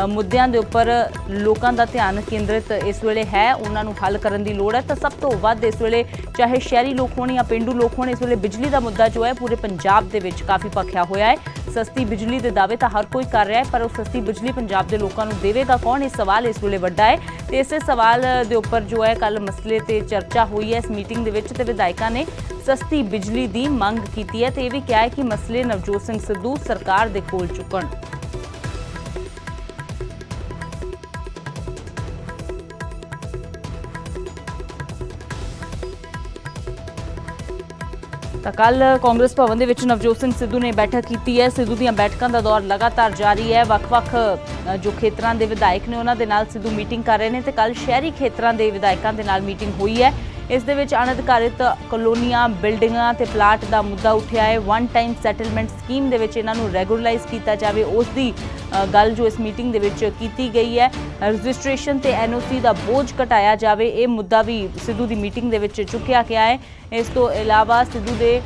ਮੁੱਦਿਆਂ ਦੇ ਉੱਪਰ ਲੋਕਾਂ ਦਾ ਧਿਆਨ ਕੇਂਦਰਿਤ ਇਸ ਵੇਲੇ ਹੈ, ਉਹਨਾਂ ਨੂੰ ਹੱਲ ਕਰਨ ਦੀ ਲੋੜ ਹੈ। ਤਾਂ ਸਭ ਤੋਂ ਵੱਧ ਇਸ ਵੇਲੇ ਚਾਹੇ ਸ਼ਹਿਰੀ ਲੋਕ ਹੋਣ ਜਾਂ ਪੇਂਡੂ ਲੋਕ ਹੋਣ, ਇਸ ਵੇਲੇ ਬਿਜਲੀ ਦਾ ਮੁੱਦਾ ਜੋ ਹੈ ਪੂਰੇ ਪੰਜਾਬ ਦੇ ਵਿੱਚ ਕਾਫੀ ਭਖਿਆ ਹੋਇਆ ਹੈ। ਸਸਤੀ ਬਿਜਲੀ ਦੇ ਦਾਅਵੇ ਤਾਂ ਹਰ ਕੋਈ ਕਰ ਰਿਹਾ ਹੈ, ਪਰ ਉਹ ਸਸਤੀ ਬਿਜਲੀ ਪੰਜਾਬ ਦੇ ਲੋਕਾਂ ਨੂੰ ਦੇਵੇਗਾ ਕੌਣ, ਇਹ ਸਵਾਲ ਇਸ ਵੇਲੇ ਵੱਡਾ ਹੈ। ਤੇ ਇਸੇ ਸਵਾਲ ਦੇ ਉੱਪਰ ਜੋ ਹੈ ਕੱਲ ਮਸਲੇ ਤੇ ਚਰਚਾ ਹੋਈ ਹੈ ਇਸ ਮੀਟਿੰਗ ਦੇ ਵਿੱਚ ਤੇ ਵਿਧਾਇਕਾਂ ਨੇ ਸਸਤੀ ਬਿਜਲੀ ਦੀ ਮੰਗ ਕੀਤੀ ਹੈ ਤੇ ਇਹ ਵੀ ਕਿਹਾ ਹੈ ਕਿ ਮਸਲੇ ਨਵਜੋਤ ਸਿੰਘ ਸਿੱਧੂ ਸਰਕਾਰ ਦੇ ਕੋਲ ਚੁੱਕਣ। ਤਾਂ ਕੱਲ ਕਾਂਗਰਸ ਭਵਨ ਦੇ ਵਿੱਚ ਨਵਜੋਤ ਸਿੰਘ ਸਿੱਧੂ ਨੇ ਬੈਠਕ ਕੀਤੀ ਹੈ। ਸਿੱਧੂ ਦੀਆਂ ਬੈਠਕਾਂ ਦਾ ਦੌਰ ਲਗਾਤਾਰ ਜਾਰੀ ਹੈ। ਵੱਖ-ਵੱਖ ਜੋ ਖੇਤਰਾਂ ਦੇ ਵਿਧਾਇਕ ਨੇ ਉਹਨਾਂ ਦੇ ਨਾਲ ਸਿੱਧੂ ਮੀਟਿੰਗ ਕਰ ਰਹੇ ਨੇ ਤੇ ਕੱਲ ਸ਼ਹਿਰੀ ਖੇਤਰਾਂ ਦੇ ਵਿਧਾਇਕਾਂ ਦੇ ਨਾਲ ਮੀਟਿੰਗ ਹੋਈ ਹੈ। ਇਸ ਦੇ ਵਿੱਚ ਅਣਅਧਿਕਾਰਿਤ ਕਲੋਨੀਆਂ, ਬਿਲਡਿੰਗਾਂ ਤੇ ਪਲਾਟ ਦਾ ਮੁੱਦਾ ਉੱਠਿਆ ਹੈ। ਵਨ ਟਾਈਮ ਸੈਟਲਮੈਂਟ ਸਕੀਮ ਦੇ ਵਿੱਚ ਇਹਨਾਂ ਨੂੰ ਰੈਗੂਲਰਾਈਜ਼ ਕੀਤਾ ਜਾਵੇ, ਉਸ ਦੀ ਗੱਲ ਜੋ ਇਸ ਮੀਟਿੰਗ ਦੇ ਵਿੱਚ ਕੀਤੀ ਗਈ ਹੈ। ਰਜਿਸਟ੍ਰੇਸ਼ਨ ਤੇ ਐਨਓਸੀ ਦਾ ਬੋਝ ਘਟਾਇਆ ਜਾਵੇ, ਇਹ ਮੁੱਦਾ ਵੀ ਸਿੱਧੂ ਦੀ ਮੀਟਿੰਗ ਦੇ ਵਿੱਚ ਚੁੱਕਿਆ ਗਿਆ ਹੈ। ਇਸ ਤੋਂ ਇਲਾਵਾ ਸਿੱਧੂ ਦੇ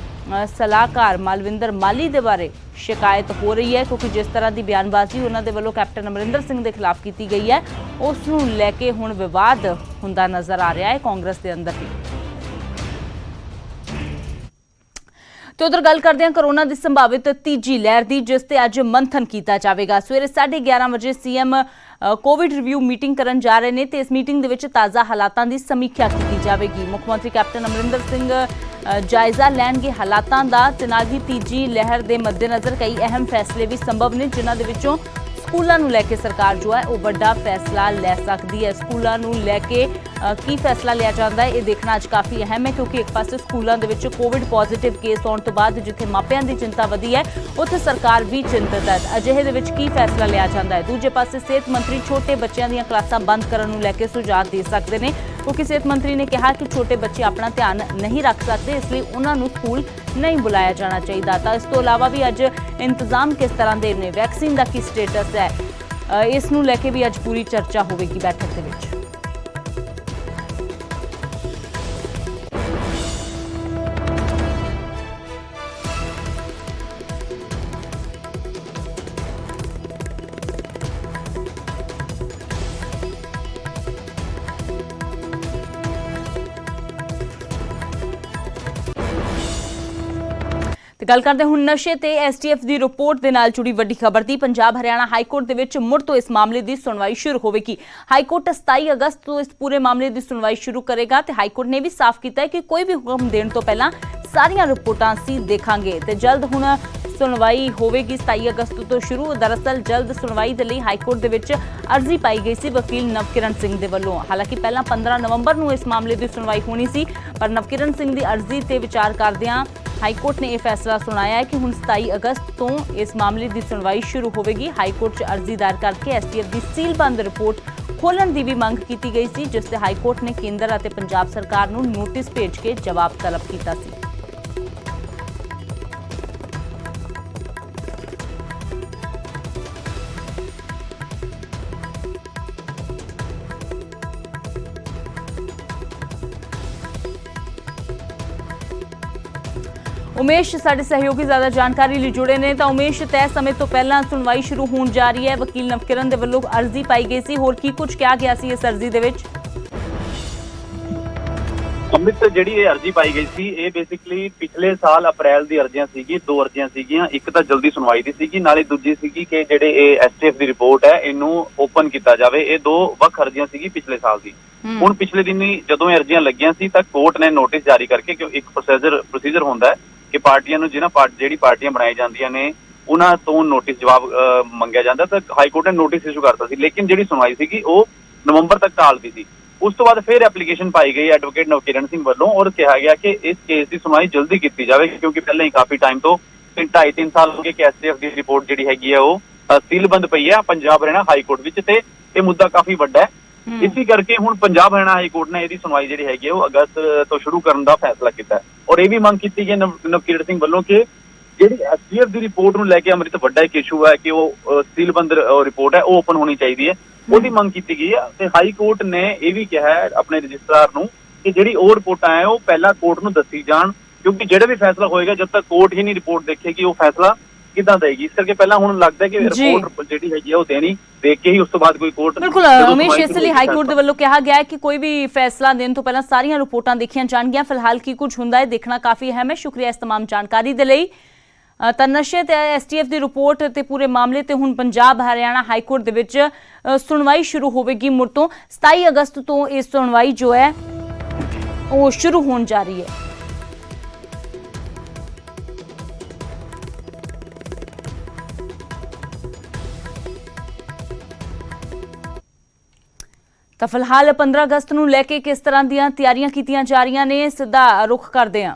ਸਲਾਹਕਾਰ ਮਾਲਵਿੰਦਰ ਮਾਲੀ ਦੇ ਬਾਰੇ ਸ਼ਿਕਾਇਤ ਹੋ ਰਹੀ ਹੈ ਕਿਉਂਕਿ ਜਿਸ ਤਰ੍ਹਾਂ ਦੀ ਬਿਆਨਬਾਜ਼ੀ ਉਹਨਾਂ ਦੇ ਵੱਲੋਂ ਕੈਪਟਨ ਅਮਰਿੰਦਰ ਸਿੰਘ ਦੇ ਖਿਲਾਫ ਕੀਤੀ ਗਈ ਹੈ, ਉਸ ਨੂੰ ਲੈ ਕੇ ਹੁਣ ਵਿਵਾਦ ਹੁੰਦਾ ਨਜ਼ਰ ਆ ਰਿਹਾ ਹੈ ਕਾਂਗਰਸ ਦੇ ਅੰਦਰ ਵੀ। ਤੇ ਉਧਰ ਗੱਲ ਕਰਦੇ ਹਾਂ ਕਰੋਨਾ ਦੀ ਸੰਭਾਵਿਤ ਤੀਜੀ ਲਹਿਰ ਦੀ, ਜਿਸ ਤੇ ਅੱਜ ਮੰਥਨ ਕੀਤਾ ਜਾਵੇਗਾ। ਸਵੇਰੇ 11:30 ਵਜੇ ਸੀਐਮ ਕੋਵਿਡ ਰਿਵਿਊ ਮੀਟਿੰਗ ਕਰਨ ਜਾ ਰਹੇ ਨੇ ਤੇ ਇਸ ਮੀਟਿੰਗ ਦੇ ਵਿੱਚ ਤਾਜ਼ਾ ਹਾਲਾਤਾਂ ਦੀ ਸਮੀਖਿਆ ਕੀਤੀ ਜਾਵੇਗੀ। ਮੁੱਖ ਮੰਤਰੀ ਕੈਪਟਨ ਅਮਰਿੰਦਰ ਸਿੰਘ ਜਾਇਜ਼ਾ ਲੈਣਗੇ ਹਾਲਾਤਾਂ ਦਾ ਤੇ ਨਾਲ ਹੀ ਤੀਜੀ ਲਹਿਰ ਦੇ ਮੱਦੇਨਜ਼ਰ ਕਈ ਅਹਿਮ ਫੈਸਲੇ ਵੀ ਸੰਭਵ ਨੇ, ਜਿਨ੍ਹਾਂ ਦੇ ਵਿੱਚੋਂ ਸਕੂਲਾਂ ਨੂੰ ਲੈ ਕੇ ਸਰਕਾਰ ਜੋ ਹੈ ਉਹ ਵੱਡਾ ਫੈਸਲਾ ਲੈ ਸਕਦੀ ਹੈ। ਸਕੂਲਾਂ ਨੂੰ ਲੈ ਕੇ ਕੀ ਫੈਸਲਾ ਲਿਆ ਜਾਂਦਾ ਹੈ ਇਹ ਦੇਖਣਾ ਅੱਜ ਕਾਫੀ ਅਹਿਮ ਹੈ ਕਿਉਂਕਿ ਇੱਕ ਪਾਸੇ ਸਕੂਲਾਂ ਦੇ ਵਿੱਚ ਕੋਵਿਡ ਪੋਜ਼ਿਟਿਵ ਕੇਸ ਆਉਣ ਤੋਂ ਬਾਅਦ ਜਿੱਥੇ ਮਾਪਿਆਂ ਦੀ ਚਿੰਤਾ ਵਧੀ ਹੈ, ਉੱਥੇ ਸਰਕਾਰ ਵੀ ਚਿੰਤਤ ਹੈ। ਅਜਿਹੇ ਦੇ ਵਿੱਚ ਕੀ ਫੈਸਲਾ ਲਿਆ ਜਾਂਦਾ ਹੈ। ਦੂਜੇ ਪਾਸੇ ਸਿਹਤ ਮੰਤਰੀ ਛੋਟੇ ਬੱਚਿਆਂ ਦੀਆਂ ਕਲਾਸਾਂ ਬੰਦ ਕਰਨ ਨੂੰ ਲੈ ਕੇ ਸੁਝਾਅ ਦੇ ਸਕਦੇ ਨੇ ਕਿਉਂਕਿ ਸਿਹਤ ਮੰਤਰੀ ਨੇ ਕਿਹਾ ਕਿ ਛੋਟੇ ਬੱਚੇ ਆਪਣਾ ਧਿਆਨ ਨਹੀਂ ਰੱਖ ਸਕਦੇ, ਇਸ ਲਈ ਉਹਨਾਂ ਨੂੰ ਸਕੂਲ ਨਹੀਂ ਬੁਲਾਇਆ ਜਾਣਾ ਚਾਹੀਦਾ। ਤਾਂ ਇਸ ਤੋਂ ਇਲਾਵਾ ਵੀ ਅੱਜ ਇੰਤਜ਼ਾਮ ਕਿਸ ਤਰ੍ਹਾਂ ਦੇ ਨੇ, ਵੈਕਸੀਨ ਦਾ ਕੀ ਸਟੇਟਸ ਹੈ, ਇਸ ਨੂੰ ਲੈ ਕੇ ਵੀ ਅੱਜ ਪੂਰੀ ਚਰਚਾ ਹੋਵੇਗੀ ਬੈਠਕ ਦੇ ਵਿੱਚ। ਤੇ ਗੱਲ ਕਰਦੇ ਹੁਣ ਨਸ਼ੇ ਤੇ ਐਸਟੀਐਫ ਦੀ ਰਿਪੋਰਟ ਦੇ ਨਾਲ ਜੁੜੀ ਵੱਡੀ ਖਬਰ ਦੀ। ਪੰਜਾਬ ਹਰਿਆਣਾ ਹਾਈ ਕੋਰਟ ਦੇ ਵਿੱਚ ਮੁੜ ਤੋਂ ਇਸ ਮਾਮਲੇ ਦੀ ਸੁਣਵਾਈ ਸ਼ੁਰੂ ਹੋਵੇਗੀ। ਹਾਈ ਕੋਰਟ 27 ਅਗਸਤ ਤੋਂ ਇਸ ਪੂਰੇ ਮਾਮਲੇ ਦੀ ਸੁਣਵਾਈ ਸ਼ੁਰੂ ਕਰੇਗਾ ਤੇ ਹਾਈ ਕੋਰਟ ਨੇ ਵੀ ਸਾਫ਼ ਕੀਤਾ ਹੈ ਕਿ ਕੋਈ ਵੀ ਹੁਕਮ ਦੇਣ ਤੋਂ ਪਹਿਲਾਂ ਸਾਰੀਆਂ ਰਿਪੋਰਟਾਂ ਅਸੀਂ ਦੇਖਾਂਗੇ ਤੇ ਜਲਦ ਹੁਣ ਸੁਣਵਾਈ ਹੋਵੇਗੀ 27 ਅਗਸਤ ਤੋਂ ਸ਼ੁਰੂ। ਦਰਅਸਲ ਜਲਦ ਸੁਣਵਾਈ ਦੇ ਲਈ ਹਾਈ ਕੋਰਟ ਦੇ ਵਿੱਚ ਅਰਜ਼ੀ ਪਾਈ ਗਈ ਸੀ ਵਕੀਲ ਨਵਕਿਰਨ ਸਿੰਘ ਦੇ ਵੱਲੋਂ। ਹਾਲਾਂਕਿ ਪਹਿਲਾਂ 15 ਨਵੰਬਰ ਨੂੰ ਇਸ ਮਾਮਲੇ ਦੀ ਸੁਣਵਾਈ ਹੋਣੀ ਸੀ, ਪਰ ਨਵਕਿਰਨ ਸਿੰਘ ਦੀ ਅਰਜ਼ੀ ਤੇ ਵਿਚਾਰ ਕਰਦਿਆਂ ਹਾਈ ਕੋਰਟ ਨੇ ਇਹ ਫੈਸਲਾ ਸੁਣਾਇਆ ਹੈ ਕਿ ਹੁਣ 27 ਅਗਸਤ ਤੋਂ ਇਸ ਮਾਮਲੇ ਦੀ ਸੁਣਵਾਈ ਸ਼ੁਰੂ ਹੋਵੇਗੀ। ਹਾਈ ਕੋਰਟ 'ਚ ਅਰਜ਼ੀ ਦਾਇਰ ਕਰਕੇ ਐਸਟੀਐਫ ਦੀ ਸੀਲਬੰਦ ਰਿਪੋਰਟ ਖੋਲ੍ਹਣ ਦੀ ਵੀ ਮੰਗ ਕੀਤੀ ਗਈ ਸੀ, ਜਿਸ ਤੇ ਹਾਈ ਕੋਰਟ ਨੇ ਕੇਂਦਰ ਅਤੇ ਪੰਜਾਬ ਸਰਕਾਰ ਨੂੰ ਨੋਟਿਸ ਭੇਜ ਕੇ ਜਵਾਬ ਤਲਬ ਕੀਤਾ ਸੀ। उमेश साडे सहयोगी ज्यादा जानकारी ਲਈ जुड़े ने ਤਾਂ उमेश तय समय तो ਪਹਿਲਾਂ ਸੁਣਵਾਈ ਸ਼ੁਰੂ ਹੋਣ ਜਾ ਰਹੀ ਹੈ। ਵਕੀਲ ਨਵਕਿਰਨ ਦੇ ਵੱਲੋਂ ਅਰਜ਼ੀ ਪਾਈ ਗਈ ਸੀ, ਹੋਰ ਕੀ ਕੁਝ ਕਿਹਾ ਗਿਆ ਸੀ ਇਸ ਅਰਜ਼ੀ ਦੇ ਵਿੱਚ? ਅੰਮ੍ਰਿਤ ਜਿਹੜੀ ਇਹ ਅਰਜ਼ੀ ਪਾਈ ਗਈ ਸੀ ਇਹ ਬੇਸਿਕਲੀ ਪਿਛਲੇ ਸਾਲ ਅਪ੍ਰੈਲ ਦੀ ਅਰਜ਼ੀਆਂ ਸੀਗੀ, ਦੋ ਅਰਜ਼ੀਆਂ ਸੀਗੀਆਂ। ਇੱਕ ਤਾਂ ਜਲਦੀ ਸੁਣਵਾਈ ਦੀ ਸੀਗੀ, ਨਾਲੇ ਦੂਜੀ ਸੀਗੀ ਕਿ ਜਿਹੜੇ ਇਹ ਐਸਟੀਐਫ ਦੀ ਰਿਪੋਰਟ ਹੈ ਇਹਨੂੰ ਓਪਨ ਕੀਤਾ ਜਾਵੇ। ਇਹ ਦੋ ਵੱਖ ਅਰਜ਼ੀਆਂ ਸੀਗੀ ਪਿਛਲੇ ਸਾਲ ਦੀ। ਹੁਣ ਪਿਛਲੇ ਦਿਨੀ ਜਦੋਂ ਇਹ ਅਰਜ਼ੀਆਂ ਲੱਗੀਆਂ ਸੀ ਤਾਂ ਕੋਰਟ ਨੇ ਨੋਟਿਸ ਜਾਰੀ ਕਰਕੇ, ਕਿ ਇੱਕ ਪ੍ਰੋਸੀਜਰ ਹੁੰਦਾ ਹੈ ਕਿ ਪਾਰਟੀਆਂ ਨੂੰ ਜਿਹੜੀ ਪਾਰਟੀਆਂ ਬਣਾਈ ਜਾਂਦੀਆਂ ਨੇ ਉਹਨਾਂ ਤੋਂ ਨੋਟਿਸ ਜਵਾਬ ਮੰਗਿਆ ਜਾਂਦਾ, ਤਾਂ ਹਾਈ ਕੋਰਟ ਨੇ ਨੋਟਿਸ ਇਸ਼ੂ ਕਰਤਾ ਸੀ। ਲੇਕਿਨ ਜਿਹੜੀ ਸੁਣਵਾਈ ਸੀਗੀ ਉਹ ਨਵੰਬਰ ਤੱਕ ਟਾਲਦੀ ਸੀ। ਉਸ ਤੋਂ ਬਾਅਦ ਫਿਰ ਐਪਲੀਕੇਸ਼ਨ ਪਾਈ ਗਈ ਐਡਵੋਕੇਟ ਨਵਕਿਰਨ ਸਿੰਘ ਵੱਲੋਂ ਔਰ ਕਿਹਾ ਗਿਆ ਕਿ ਇਸ ਕੇਸ ਦੀ ਸੁਣਵਾਈ ਜਲਦੀ ਕੀਤੀ ਜਾਵੇ, ਕਿਉਂਕਿ ਪਹਿਲਾਂ ਹੀ ਕਾਫੀ ਟਾਈਮ ਤੋਂ 2.5-3 ਸਾਲ ਹੋ ਗਏ ਕਿ ਐਸਟੀਐਫ ਦੀ ਰਿਪੋਰਟ ਜਿਹੜੀ ਹੈਗੀ ਹੈ ਉਹ ਸੀਲਬੰਦ ਪਈ ਹੈ ਪੰਜਾਬ ਹਰਿਆਣਾ ਹਾਈ ਕੋਰਟ ਵਿੱਚ, ਤੇ ਇਹ ਮੁੱਦਾ ਕਾਫੀ ਵੱਡਾ ਹੈ। ਇਸੇ ਕਰਕੇ ਹੁਣ ਪੰਜਾਬ ਹਰਿਆਣਾ ਹਾਈ ਕੋਰਟ ਨੇ ਇਹਦੀ ਸੁਣਵਾਈ ਜਿਹੜੀ ਹੈਗੀ ਹੈ ਉਹ ਅਗਸਤ ਤੋਂ ਸ਼ੁਰੂ ਕਰਨ ਦਾ ਫੈਸਲਾ ਕੀਤਾ ਹੈ। ਔਰ ਇਹ ਵੀ ਮੰਗ ਕੀਤੀ ਗਈ ਨਵਕਿਰਨ ਸਿੰਘ ਵੱਲੋਂ ਕਿ ਜਿਹੜੀ ਐਸਟੀਐਫ ਦੀ ਰਿਪੋਰਟ ਨੂੰ ਲੈ ਕੇ ਅੰਮ੍ਰਿਤ ਵੱਡਾ ਇੱਕ ਇਸ਼ੂ ਹੈ ਕਿ ਉਹ ਸੀਲਬੰਦ ਰਿਪੋਰਟ ਹੈ ਉਹ ਓਪਨ ਹੋਣੀ ਚਾਹੀਦੀ ਹੈ, ਉਹਦੀ ਮੰਗ ਕੀਤੀ ਗਈ ਹੈ। ਤੇ ਹਾਈ ਕੋਰਟ ਨੇ ਇਹ ਵੀ ਕਿਹਾ ਹੈ ਆਪਣੇ ਰਜਿਸਟਰਾਰ ਨੂੰ ਕਿ ਜਿਹੜੀ ਉਹ ਰਿਪੋਰਟਾਂ ਹੈ ਉਹ ਪਹਿਲਾਂ ਕੋਰਟ ਨੂੰ ਦੱਸੀ ਜਾਣ, ਕਿਉਂਕਿ ਜਿਹੜਾ ਵੀ ਫੈਸਲਾ ਹੋਏਗਾ ਜਦ ਤੱਕ ਕੋਰਟ ਹੀ ਨਹੀਂ ਰਿਪੋਰਟ ਦੇਖੇਗੀ ਉਹ ਫੈਸਲਾ ਕਿੱਦਾਂ ਦੇਗੀ। ਇਸ ਕਰਕੇ ਪਹਿਲਾਂ ਹੁਣ ਲੱਗਦਾ ਕਿ ਰਿਪੋਰਟ ਜਿਹੜੀ ਹੈਗੀ ਹੈ ਉਹ ਦੇਣੀ, ਦੇਖ ਕੇ ਹੀ ਉਸ ਤੋਂ ਬਾਅਦ ਕੋਈ ਕੋਰਟ। ਬਿਲਕੁਲ ਉਮੇਸ਼, ਇਸ ਲਈ ਹਾਈ ਕੋਰਟ ਦੇ ਵੱਲੋਂ ਕਿਹਾ ਗਿਆ ਹੈ ਕਿ ਕੋਈ ਵੀ ਫੈਸਲਾ ਦੇਣ ਤੋਂ ਪਹਿਲਾਂ ਸਾਰੀਆਂ ਰਿਪੋਰਟਾਂ ਦੇਖੀਆਂ ਜਾਣਗੀਆਂ। ਫਿਲਹਾਲ ਕੀ ਕੁਝ ਹੁੰਦਾ ਹੈ ਦੇਖਣਾ ਕਾਫੀ ਅਹਿਮ ਹੈ। ਸ਼ੁਕਰੀਆ ਇਸ तमाम ਜਾਣਕਾਰੀ ਦੇ ਲਈ। ਤਾਂ ਨਸ਼ੇ ਤੇ ਐਸਟੀਐਫ ਦੀ ਰਿਪੋਰਟ ਤੇ ਪੂਰੇ ਮਾਮਲੇ ਤੇ ਹੁਣ ਪੰਜਾਬ ਹਰਿਆਣਾ ਹਾਈ ਕੋਰਟ ਦੇ ਵਿੱਚ ਸੁਣਵਾਈ ਸ਼ੁਰੂ ਹੋਵੇਗੀ ਮੁੜ ਤੋਂ। 27 ਅਗਸਤ ਤੋਂ ਇਹ ਸੁਣਵਾਈ ਜੋ ਹੈ ਉਹ ਸ਼ੁਰੂ ਹੋਣ ਜਾ ਰਹੀ ਹੈ। ਤਾਂ ਫਿਲਹਾਲ 15 ਅਗਸਤ ਨੂੰ ਲੈ ਕੇ ਕਿਸ ਤਰ੍ਹਾਂ ਦੀਆਂ ਤਿਆਰੀਆਂ ਕੀਤੀਆਂ ਜਾ ਰਹੀਆਂ ਨੇ, ਸਿੱਧਾ ਰੁਖ ਕਰਦੇ ਹਾਂ।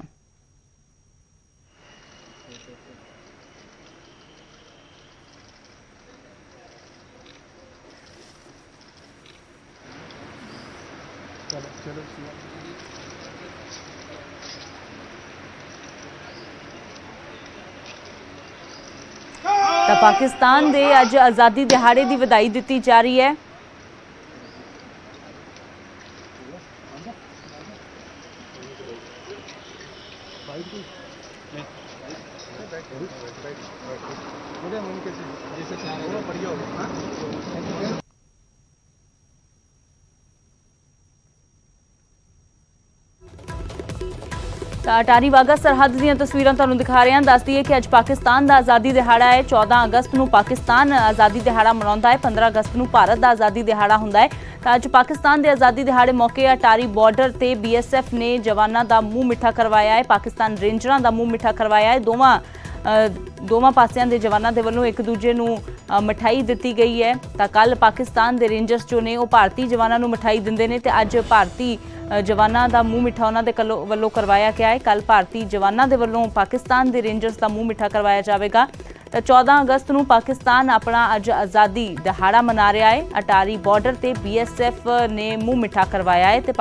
ਤਾਂ ਪਾਕਿਸਤਾਨ ਦੇ ਅੱਜ ਆਜ਼ਾਦੀ ਦਿਹਾੜੇ ਦੀ ਵਧਾਈ ਦਿੱਤੀ ਜਾ ਰਹੀ ਹੈ। ਤਾਂ ਅਟਾਰੀ ਵਾਹਗਾ ਸਰਹੱਦ ਦੀਆਂ ਤਸਵੀਰਾਂ ਤੁਹਾਨੂੰ ਦਿਖਾ ਰਹੇ ਹਾਂ। ਦੱਸ ਦਈਏ ਕਿ ਅੱਜ ਪਾਕਿਸਤਾਨ ਦਾ ਆਜ਼ਾਦੀ ਦਿਹਾੜਾ ਹੈ। 14 ਅਗਸਤ ਨੂੰ ਪਾਕਿਸਤਾਨ ਆਜ਼ਾਦੀ ਦਿਹਾੜਾ ਮਨਾਉਂਦਾ ਹੈ, 15 ਅਗਸਤ ਨੂੰ ਭਾਰਤ ਦਾ ਆਜ਼ਾਦੀ ਦਿਹਾੜਾ ਹੁੰਦਾ ਹੈ। ਤਾਂ ਅੱਜ ਪਾਕਿਸਤਾਨ ਦੇ ਆਜ਼ਾਦੀ ਦਿਹਾੜੇ ਮੌਕੇ ਅਟਾਰੀ ਬਾਰਡਰ ਤੇ ਬੀਐਸਐਫ ਨੇ ਜਵਾਨਾਂ ਦਾ ਮੂੰਹ ਮਿੱਠਾ ਕਰਵਾਇਆ ਹੈ, ਪਾਕਿਸਤਾਨ ਰੇਂਜਰਾਂ ਦਾ ਮੂੰਹ ਮਿੱਠਾ ਕਰਵਾਇਆ ਹੈ। ਦੋਵਾਂ ਪਾਸਿਆਂ ਦੇ ਜਵਾਨਾਂ ਦੇ ਵੱਲੋਂ ਇੱਕ ਦੂਜੇ ਨੂੰ ਮਿਠਾਈ ਦਿੱਤੀ ਗਈ ਹੈ। ਤਾਂ ਕੱਲ ਪਾਕਿਸਤਾਨ ਦੇ ਰੇਂਜਰਸ ਜੋ ਨੇ ਉਹ ਭਾਰਤੀ ਜਵਾਨਾਂ ਨੂੰ ਮਿਠਾਈ ਦਿੰਦੇ ਨੇ ਤੇ ਅੱਜ ਭਾਰਤੀ ਜਵਾਨਾਂ ਦਾ ਮੂੰਹ ਮਿੱਠਾ ਉਹਨਾਂ ਦੇ ਵੱਲੋਂ ਕਰਵਾਇਆ ਗਿਆ ਹੈ। ਕੱਲ ਭਾਰਤੀ ਜਵਾਨਾਂ ਦੇ ਵੱਲੋਂ ਪਾਕਿਸਤਾਨ ਦੇ ਰੇਂਜਰਸ ਦਾ ਮੂੰਹ ਮਿੱਠਾ ਕਰਵਾਇਆ ਜਾਵੇਗਾ। ਤਾਂ 14 ਅਗਸਤ ਨੂੰ ਪਾਕਿਸਤਾਨ ਆਪਣਾ ਅੱਜ ਆਜ਼ਾਦੀ ਦਿਹਾੜਾ ਮਨਾ ਰਿਹਾ ਹੈ। ਅਟਾਰੀ ਬਾਰਡਰ ਤੇ ਬੀਐਸਐਫ ਨੇ ਮੂੰਹ ਮਿੱਠਾ ਕਰਵਾਇਆ ਹੈ ਤੇ